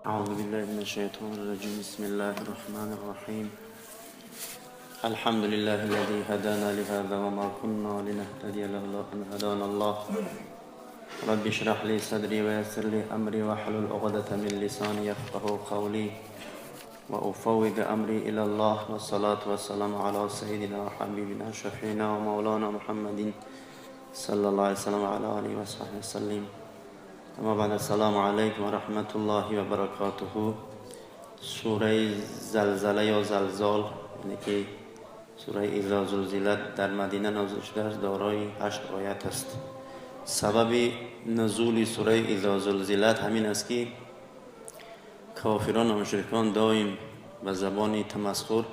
أعوذ بالله من الشيطان الرجيم. بسم الله الرحمن الرحيم. الحمد لله الذي هدانا لهذا وما كنا لنهتدي لولا أن هدانا الله. رب اشرح لي صدري ويسر لي أمري واحلل عقدة من لساني يفقهوا قولي وأفوض أمري إلى الله، والصلاة والسلام على سيدنا وحبيبنا شفيعنا ومولانا محمد صلى الله عليه وسلم وعلى آله وصحبه وسلم. اما بعد، السلام علیکم و رحمت الله و برکاته. سوره زلزله یا زلزال، یعنی که سوره اذا زلزلت، در مدینه نازل شده است، دارای 8 آیت است. سبب نزول سوره اذا زلزلت همین است که کافران و مشرکان دائم به زبان تمسخر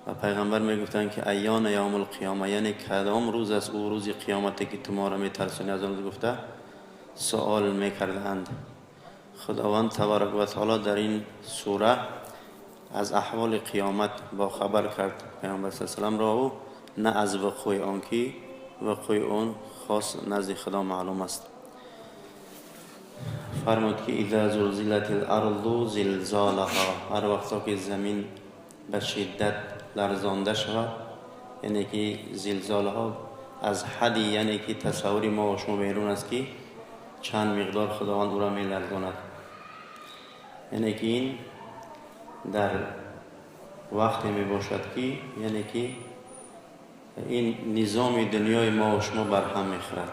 و پیغمبر میگفتند که ایان یوم القیامه، یعنی کدام روز است او روز قیامتی که تو ما را میترسونی، از آن گفته سوال میکردند. خداوند تبارک و تعالی در این سوره از احوال قیامت با خبر کرد پیامبر صلی الله علیه و آله را، و نه از وقوع آن که وقوع آن خاص نزد خدا معلوم است. فرمود که اذا زلزلت الارض زلزالها، هر وقتا که زمین به شدت لرزانده شود، یعنی که زلزالها از حدی، یعنی که تصوری ما و شما بیرون است که چند مقدار خداوند او را می لرزاند. یعنی که این در وقتی می باشد که یعنی که این نظام دنیای ما و شما برهم می خورد.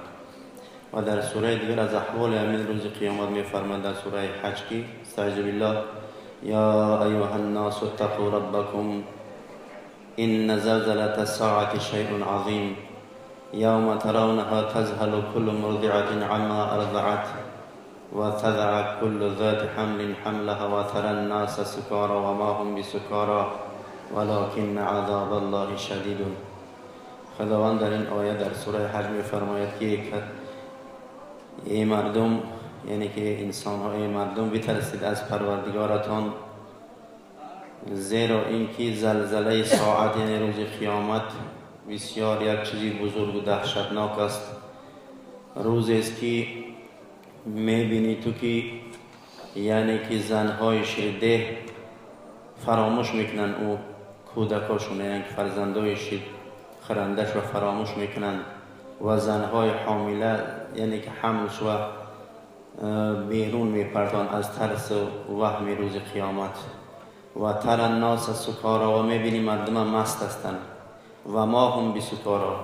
و در سوره دیگر از احوال همین روز قیامت می فرماید در سوره حج که استعیذ بالله یا ایها الناس اتقوا ربکم ان زلزلة الساعة شیء عظیم یوم ترونها تذهل كل مرضعة عما ارضعت وتضع كل ذات حمل حملها وترى الناس سكارى وما هم بسكارى ولكن عذاب الله شدید. خداوند در این آیه در سوره حج می‌فرماید که ای مردم، یعنی که انسان ها، ای مردم بترسید از پروردگارتان، زیرا اینکه زلزله ساعت یعنی روز قیامت بسیار یک چیزی بزرگ و دهشتناک است. روزی است که میبینی تو که یعنی که زنهای شیرده فراموش میکنن او کودکاشون، یعنی که فرزندای شیر خرندش رو فراموش میکنن، و زنهای حامله یعنی که حملش و بیرون میپرتان از ترس و وهم روز قیامت. و تر الناس سکارا، و میبینی مردم مست هستند، و ما هم بسکارا،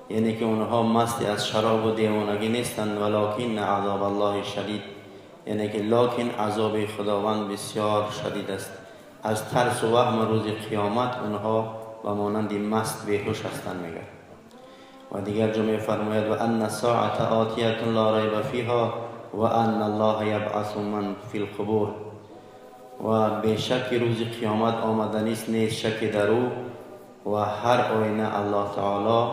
یعنی که اونها مستی از شراب و دیوانگی نیستند، ولکن عذاب الله شدید، یعنی که لکن عذاب خداوند بسیار شدید است. از ترس و وهم روز قیامت اونها به مانند مست بیهوش هستند میگه. و دیگر جا میفرماید و ان الساعة آتیة لا ریب فیها و ان الله یبعث من فی القبور، و بیشک روز قیامت آمدنی است، نیست شک در او، و هر آینه الله تعالی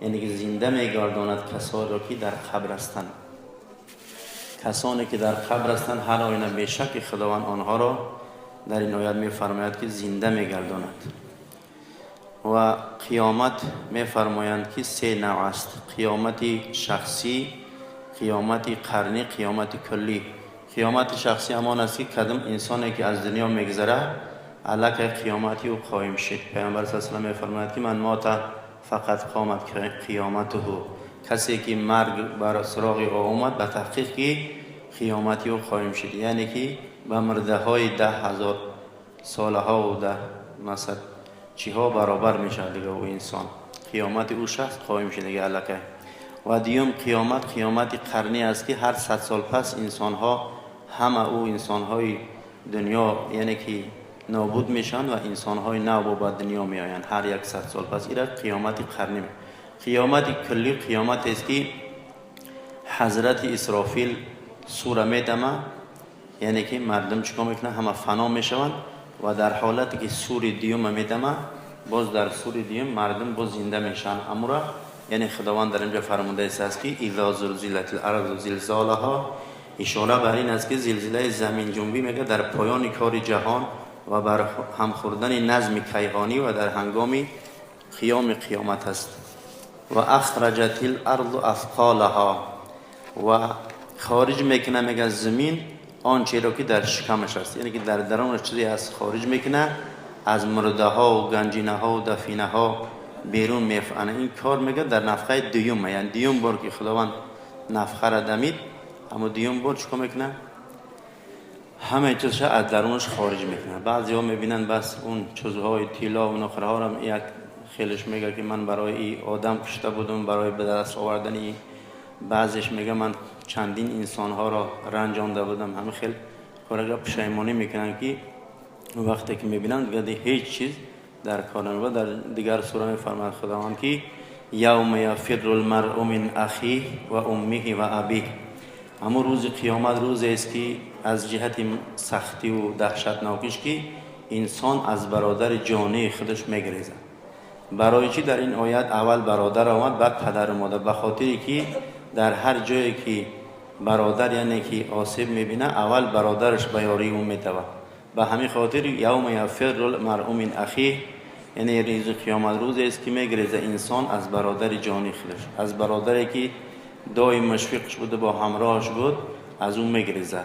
یعنی که زنده میگرداند کسانی را که در قبر هستند. کسانی که در قبر هستند هر آینه بیشک خداوند آنها را در این آیت میفرماید که زنده میگرداند. و قیامت میفرمایند که 3 نوع است: قیامت شخصی، قیامت قرنی، قیامت کلی. قیامت شخصی همان است که کدام انسانی که از دنیا میگذره الک قیامتی او قائم شد. پیامبر صلی الله علیه و آله میفرماید که من مات فقط قامت قیامته، کسی که مرگ بر سراغ او اومد به تحقیق که قیامتی او قائم شد، یعنی که به مرده های 10,000 ساله ها و 10 مثلا چی ها برابر میشه دیگه او انسان، قیامت او شخص قائم شد دیگه الک. و دیوم قیامت قرنی است که هر 100 سال پس انسان ها همه او انسان های دنیا یعنی که نابود میشن و انسان های نو به دنیا می آیند هر 100 سال پس. این قیامت قرنی. قیامت کلی قیامت است که حضرت اسرافیل سوره میدمه، یعنی که مردم چیکار میکنن همه فنا میشوند، و در حالتی که سور دیوم میدمه باز در سور دیوم مردم باز زنده میشن. امورا یعنی خداوند در اینجا فرموده است که اذا زلزلت الارض زلزالها، اشاره بر این است که زلزله زمین جنبی میگه در پایان کار جهان و بر هم خوردن نظم کیهانی و در هنگام قیامت است. و اخرجت الارض اثقالها، و خارج میکنه میگه زمین آنچه را که در شکمش است، یعنی که در درونش چیزی از خارج میکنه، از مرده ها و گنجینه ها و دفینه ها بیرون میفعنه. این کار میگه در نفخه دوم، یعنی دوم بار که خداوند نفخه را دمید، اما دوم بار چیکار میکنه؟ همه چیزش از درونش خارج میکنه. بعضی ها میبینن بس اون چیزهای طلا و نخره ها را یک خیلش میگه که من برای این آدم کشته بودم، برای به دست آوردن این. بعضیش میگه من چندین انسان ها را رنجانده بودم. همه خیل کارا پشیمانی میکنن که وقتی که میبینن دیگه هیچ چیز در کار نمیاد. در دیگر سوره میفرماید خداوند که یوم یفر المرء من اخیه و امه و ابیه. اما روز قیامت روزی است که از جهت سختی و دهشتناکش که انسان از برادر جانی خودش میگریزه. برای چی در این آیت اول برادر آمد بعد پدر و مادر؟ به خاطری که در هر جایی که برادر یعنی که آسیب میبینه اول برادرش به یاری اون میتوه. به همین خاطر یوم یفر المرء من اخیه، یعنی روز قیامت روزی است که میگریزه انسان از برادر جانی خودش، از برادری که دائم مشفقش بوده با همراهش بود، از اون میگریزه.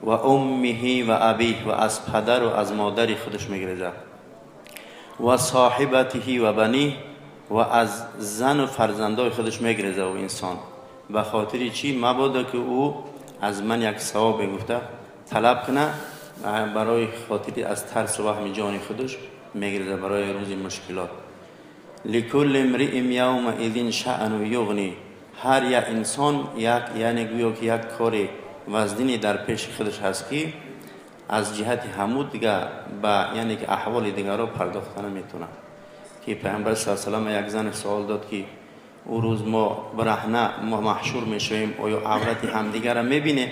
و امه و ابیه، و از پدر و از مادر خودش میگریزه. و صاحبته و بنی، و از زن و فرزندای خودش میگریزه. و انسان به خاطر چی؟ مبادا که او از من یک ثواب گفته طلب کنه، برای خاطر از ترس و وهم جان خودش میگریزه برای روز مشکلات. لکل امرئ یومئذ شأن یغنی، هر یک انسان یک یعنی گویا که یک کار وزنی در پیش خودش هست که از جهت حمود دیگه با یعنی که احوال دیگر رو پرداخت نمیتونه. که پیامبر صلی الله علیه و آله یک زن سوال داد که او روز ما برهنه ما محشور میشویم، آیا عورت همدیگر را میبینه؟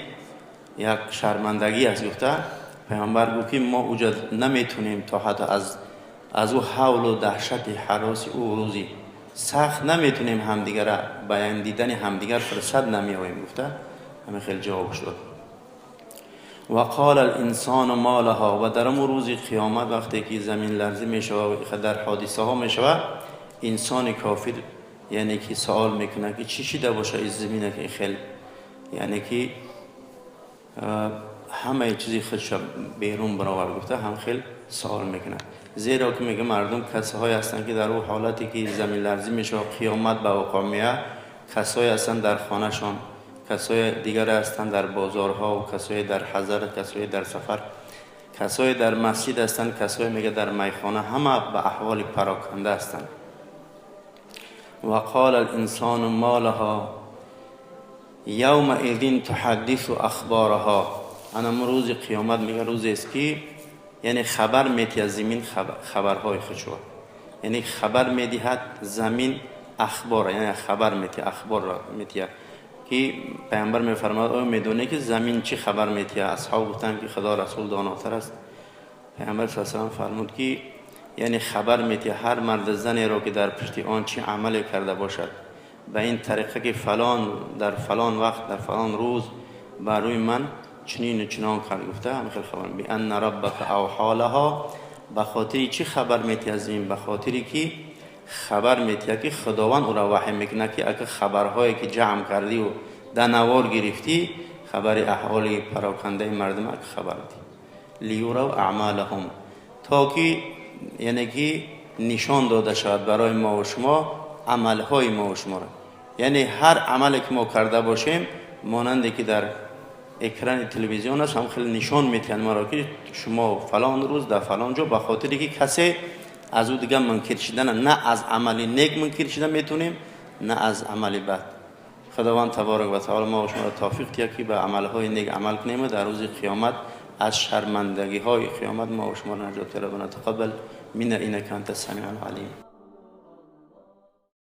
یک شرمندگی است. گفته پیامبر گفت که ما اوجا نمیتونیم تا حتی از او حول و دهشت حراس او روزی سخت نمیتونیم همدیگر را بیان دیدن همدیگر فرصت نمیایم. گفته همه خیلی جواب شد. و قال الانسان ما لها، و در اون روز قیامت وقتی که زمین لرزی میشه و در حادثه ها میشه، انسان کافر یعنی که سوال میکنه که چی شده باشه این زمینه که خیلی یعنی که همه چیزی خودش بیرون برآورد. گفته هم خیلی سوال میکنه، زیرا که میگه مردم کسایی هستن که در اون حالتی که زمین لرزی میشه و قیامت به وقوع میاد، کسایی هستن در خانهشان، کسای دیگر هستند در بازارها، و کسای در حضر، کسای در سفر، کسای در مسجد هستند، کسای میگه در میخانه، همه به احوال پراکنده هستند. و قال الانسان ما لها یومئذ تحدث اخبارها. انا روز قیامت میگه روزی است که یعنی خبر میدهد زمین خبرهای خودشو، یعنی خبر میدهد زمین اخبار، یعنی خبر میدهد اخبار را میدهد. که پیامبر میفرماید آیا میدونه که زمین چی خبر میدهد؟ اصحاب گفتن که خدا رسول داناتر است. پیامبر صلی الله علیه و آله فرمود که یعنی خبر میدهد هر مرد زنی را که در پشت آن چی عمل کرده باشد، به این طریقه که فلان در فلان وقت در فلان روز بر روی من چنین و چنان کرد. گفته هم خیلی خبر بی ان ربک اوحی لها، به خاطر چی خبر میدهد از این؟ به خاطری که خبر میدهد که خداوند او را وحی میکنه که اگه خبرهایی که جمع کردی و دنوار گرفتی، خبر احوال پراکنده مردم اگه خبر دی لیوروا اعمالهم، تا که یعنی که نشان داده شود برای ما و شما عملهای ما و شما را. یعنی هر عملی که ما کرده باشیم مانند که در اکران تلویزیون است، هم خیلی نشان میتن ما را که شما فلان روز در فلان جا، به خاطری که کسی از او دیگه منکر شدن، نه از عمل نیک منکر شدن میتونیم، نه از عمل بد. خداوند تبارک و تعالی ما و شما را توفیق دهد که به عملهای نیک عمل کنیم و در روز قیامت از شرمندگی های قیامت ما و شما را نجات بده. تقبل منا انک انت السمیع العلیم.